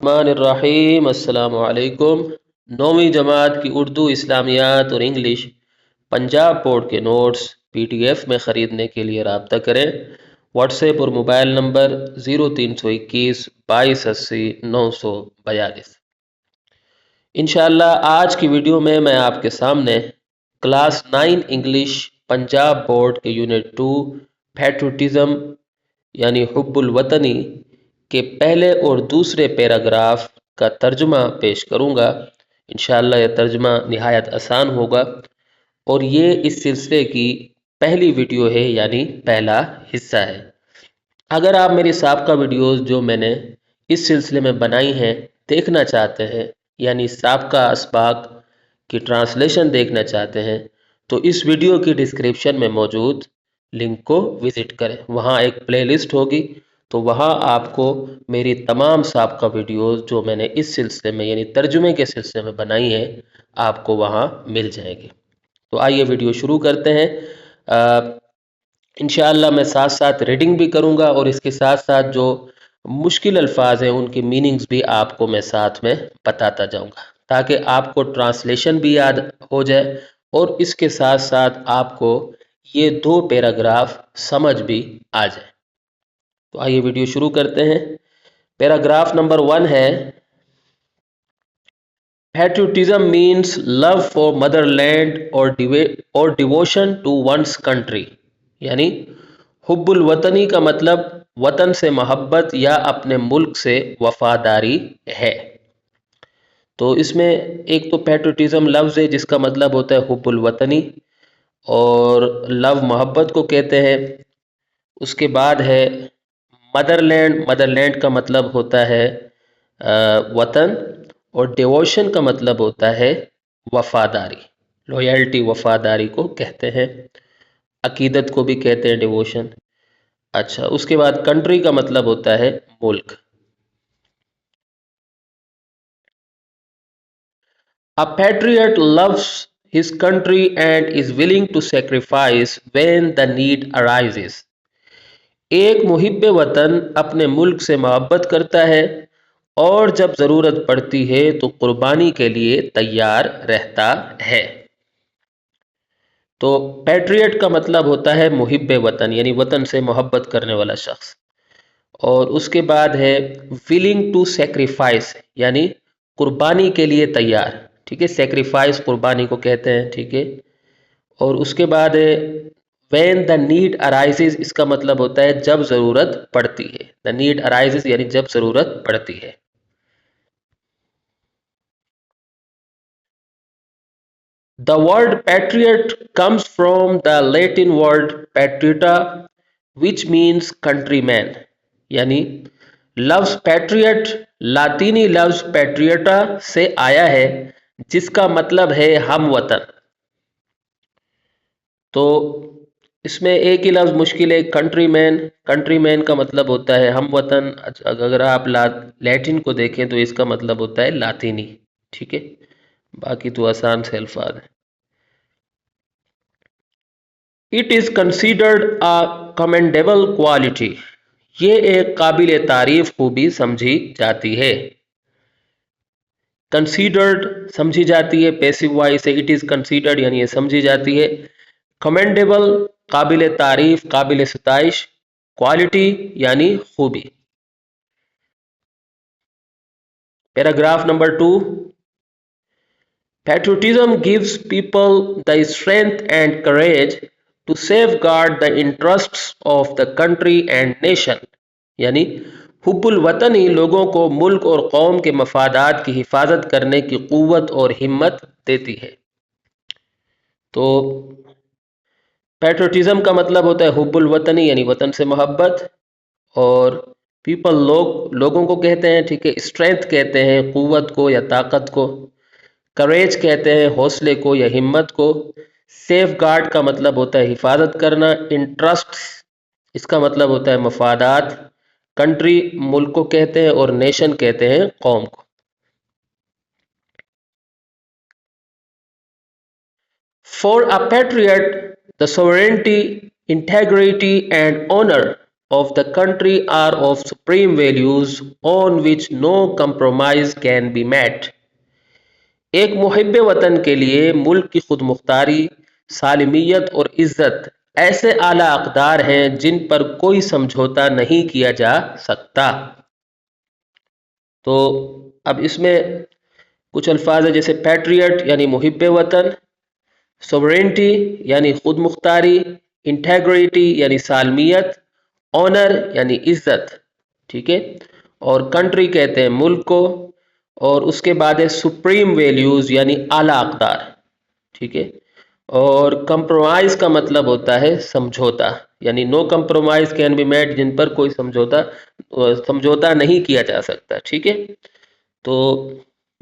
الرحمن الرحیم السلام علیکم۔ 9ویں جماعت کی اردو اسلامیات اور انگلش پنجاب بورڈ کے نوٹس PDF میں خریدنے کے لیے رابطہ کریں۔ واٹس ایپ اور موبائل نمبر 0321 2280 942۔ انشاءاللہ آج کی ویڈیو میں آپ کے سامنے کلاس 9 انگلش پنجاب بورڈ کے یونٹ 2 پیٹریوٹزم یعنی حب الوطنی کے پہلے اور دوسرے پیراگراف کا ترجمہ پیش کروں گا۔ انشاءاللہ یہ ترجمہ نہایت آسان ہوگا اور یہ اس سلسلے کی پہلی ویڈیو ہے، یعنی پہلا حصہ ہے۔ اگر آپ میری سابقہ ویڈیوز جو میں نے اس سلسلے میں بنائی ہیں دیکھنا چاہتے ہیں، یعنی سابقہ اسباق کی ٹرانسلیشن دیکھنا چاہتے ہیں، تو اس ویڈیو کی ڈسکرپشن میں موجود لنک کو وزٹ کریں۔ وہاں ایک پلے لسٹ ہوگی، تو وہاں آپ کو میری تمام سابقہ ویڈیوز جو میں نے اس سلسلے میں یعنی ترجمے کے سلسلے میں بنائی ہیں آپ کو وہاں مل جائے گی۔ تو آئیے ویڈیو شروع کرتے ہیں۔ انشاءاللہ میں ساتھ ساتھ ریڈنگ بھی کروں گا اور اس کے ساتھ ساتھ جو مشکل الفاظ ہیں ان کے میننگز بھی آپ کو میں ساتھ میں بتاتا جاؤں گا، تاکہ آپ کو ٹرانسلیشن بھی یاد ہو جائے اور اس کے ساتھ ساتھ آپ کو یہ 2 پیراگراف سمجھ بھی آ جائے۔ تو آئیے ویڈیو شروع کرتے ہیں۔ پیراگراف نمبر 1 ہے patriotism means love for motherland اور ڈیووشن ٹو ونس کنٹری، یعنی حب الوطنی کا مطلب وطن سے محبت یا اپنے ملک سے وفاداری ہے۔ تو اس میں ایک تو پیٹریوٹزم لفظ ہے جس کا مطلب ہوتا ہے حب الوطنی، اور لو محبت کو کہتے ہیں۔ اس کے بعد ہے مدر لینڈ کا مطلب ہوتا ہے وطن، اور ڈیووشن کا مطلب ہوتا ہے وفاداری، لویلٹی، وفاداری کو کہتے ہیں۔ عقیدت کو بھی کہتے ہیں ڈیووشن۔ اچھا، اس کے بعد کنٹری کا مطلب ہوتا ہے ملک۔ A patriot loves his country and is willing to sacrifice when the need arises. ایک محب وطن اپنے ملک سے محبت کرتا ہے اور جب ضرورت پڑتی ہے تو قربانی کے لیے تیار رہتا ہے۔ تو پیٹریٹ کا مطلب ہوتا ہے محب وطن، یعنی وطن سے محبت کرنے والا شخص۔ اور اس کے بعد ہے willing to sacrifice، یعنی قربانی کے لیے تیار، ٹھیک ہے، سیکریفائس قربانی کو کہتے ہیں، ٹھیک ہے۔ اور اس کے بعد ہے when the need arises، اس کا مطلب ہوتا ہے جب ضرورت پڑتی ہے۔ the need arises یعنی جب ضرورت پڑتی ہے۔ The word patriot comes from the Latin word patriota which means countryman، یعنی لفظ پیٹریٹ لاطینی لفظ پیٹریٹا سے آیا ہے جس کا مطلب ہے ہم وطن۔ تو اس میں ایک ہی لفظ مشکل ہے، کنٹری مین کا مطلب ہوتا ہے ہم وطن۔ اگر آپ لیٹن کو دیکھیں تو اس کا مطلب ہوتا ہے لاطینی، ٹھیک ہے۔ باقی تو آسان سے الفاظ ہیں۔ It is considered a commendable quality، یہ ایک قابل تعریف خوبی سمجھی جاتی ہے۔ کنسیڈرڈ سمجھی جاتی ہے، پیسو وائس سے اٹ از کنسیڈرڈ یعنی یہ سمجھی جاتی ہے۔ کمینڈیبل قابل تعریف، قابل ستائش، کوالٹی یعنی خوبی۔ Paragraph number 2، patriotism gives people the strength and courage to safeguard the interests of the country and nation، یعنی حب الوطنی لوگوں کو ملک اور قوم کے مفادات کی حفاظت کرنے کی قوت اور ہمت دیتی ہے۔ تو پیٹریوٹزم کا مطلب ہوتا ہے حب الوطنی یعنی وطن سے محبت، اور پیپل لوگوں کو کہتے ہیں، ٹھیک ہے۔ اسٹرینتھ کہتے ہیں قوت کو یا طاقت کو، کریج کہتے ہیں حوصلے کو یا ہمت کو، سیف گارڈ کا مطلب ہوتا ہے حفاظت کرنا، انٹرسٹس اس کا مطلب ہوتا ہے مفادات، کنٹری ملک کو کہتے ہیں، اور نیشن کہتے ہیں قوم کو۔ For a patriot, the sovereignty, integrity and honor of the country are of supreme values on which no compromise can be met. ایک محب وطن کے لیے ملک کی خود مختاری، سالمیت اور عزت ایسے اعلیٰ اقدار ہیں جن پر کوئی سمجھوتا نہیں کیا جا سکتا۔ تو اب اس میں کچھ الفاظ ہیں جیسے پیٹریٹ یعنی محب وطن، سوورینٹی یعنی خود مختاری، انٹیگریٹی یعنی سالمیت، آنر یعنی عزت، ٹھیک ہے، اور کنٹری کہتے ہیں ملک کو، اور اس کے بعد ہے سپریم ویلیوز یعنی اعلیٰ اقدار، ٹھیک ہے، اور کمپرومائز کا مطلب ہوتا ہے سمجھوتا، یعنی نو کمپرومائز کین بی میڈ، جن پر کوئی سمجھوتا نہیں کیا جا سکتا، ٹھیک ہے۔ تو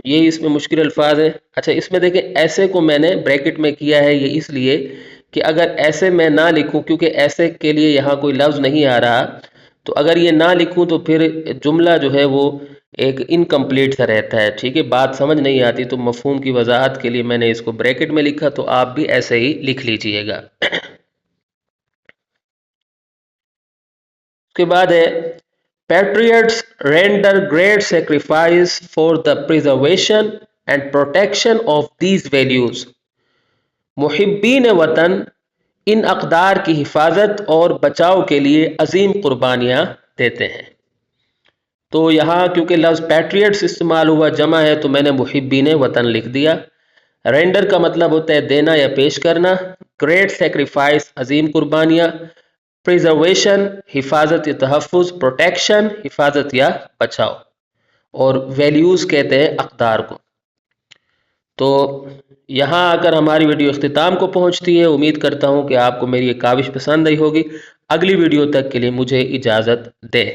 یہی اس میں مشکل الفاظ ہیں۔ اچھا اس میں دیکھیں ایسے کو میں نے بریکٹ میں کیا ہے، یہ اس لیے کہ اگر ایسے میں نہ لکھوں، کیونکہ ایسے کے لیے یہاں کوئی لفظ نہیں آ رہا، تو اگر یہ نہ لکھوں تو پھر جملہ جو ہے وہ ایک انکمپلیٹ سا رہتا ہے، ٹھیک ہے، بات سمجھ نہیں آتی، تو مفہوم کی وضاحت کے لیے میں نے اس کو بریکٹ میں لکھا، تو آپ بھی ایسے ہی لکھ لیجئے گا۔ اس کے بعد ہے Patriots render great sacrifice for the preservation and protection of these values. محبین وطن ان اقدار کی حفاظت اور بچاؤ کے لیے عظیم قربانیاں دیتے ہیں۔ تو یہاں کیونکہ لفظ پیٹریٹس استعمال ہوا جمع ہے تو میں نے محبین وطن لکھ دیا۔ رینڈر کا مطلب ہوتا ہے دینا یا پیش کرنا، گریٹ سیکریفائس عظیم قربانیاں، پریزرویشن حفاظت یا تحفظ، پروٹیکشن حفاظت یا بچاؤ، اور ویلیوز کہتے ہیں اقدار کو۔ تو یہاں آ کر ہماری ویڈیو اختتام کو پہنچتی ہے۔ امید کرتا ہوں کہ آپ کو میری یہ کاوش پسند آئی ہوگی۔ اگلی ویڈیو تک کے لیے مجھے اجازت دیں۔